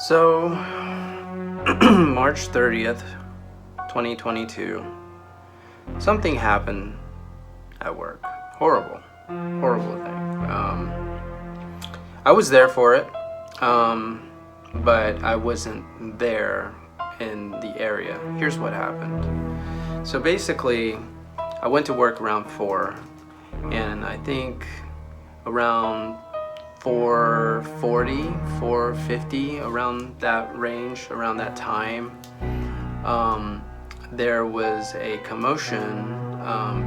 So, March 30th, 2022, something happened at work. Horrible thing. I was there for it, but I wasn't there in the area. Here's what happened. So basically, I went to work around 4, and I think around 4:40, 4:50, around that range, around that time, there was a commotion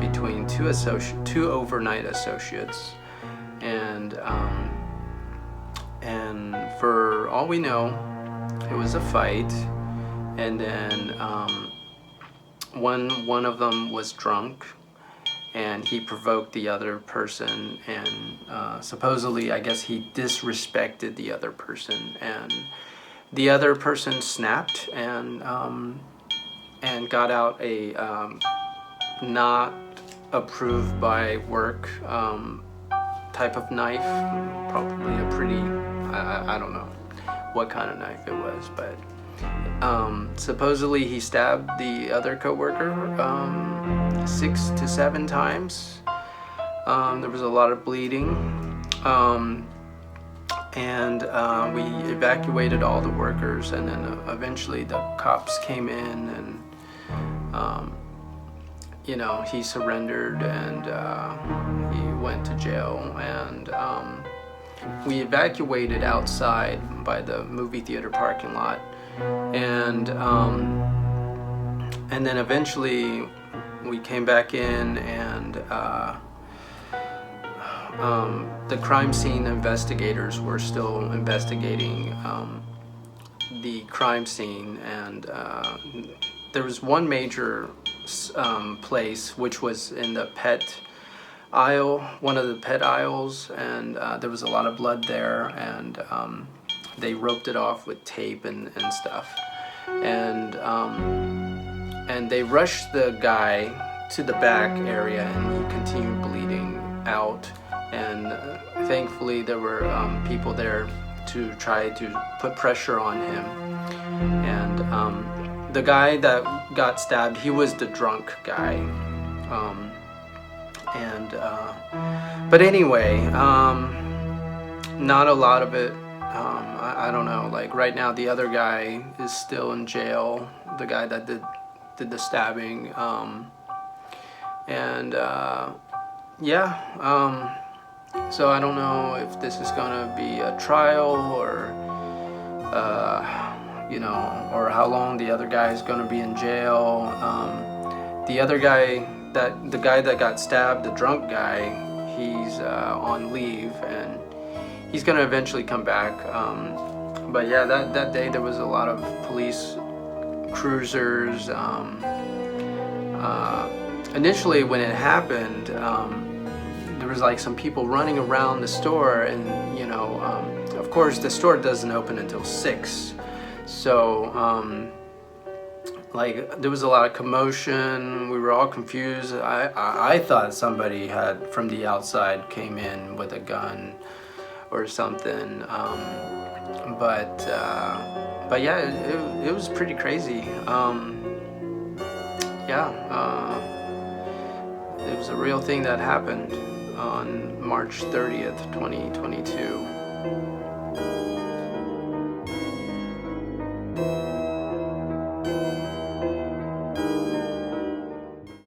between two overnight associates, and for all we know, it was a fight, and then one of them was drunk, and he provoked the other person, and supposedly, I guess, he disrespected the other person, and the other person snapped and got out a not approved by work type of knife, probably a pretty, I don't know what kind of knife it was, but supposedly he stabbed the other coworker 6 to 7 times. There was a lot of bleeding, and we evacuated all the workers, and then eventually the cops came in, and he surrendered, and he went to jail, and we evacuated outside by the movie theater parking lot, and then eventually we came back in, and the crime scene investigators were still investigating the crime scene, and there was one major place which was in the pet aisle, one of the pet aisles, and there was a lot of blood there, and they roped it off with tape and stuff, and they rushed the guy to the back area, and he continued bleeding out, and thankfully there were people there to try to put pressure on him, and the guy that got stabbed, he was the drunk guy, but anyway, not a lot of it. I don't know, like right now the other guy is still in jail, the guy that did the stabbing, so I don't know if this is gonna be a trial, or or how long the other guy is gonna be in jail. The other guy, the guy that got stabbed, the drunk guy, he's on leave, and he's gonna eventually come back. But yeah, that day there was a lot of police cruisers. Initially, when it happened, there was like some people running around the store, and of course the store doesn't open until 6, so like there was a lot of commotion. We were all confused. I thought somebody had from the outside came in with a gun or something, but yeah, it was pretty crazy. It was a real thing that happened on March 30th, 2022.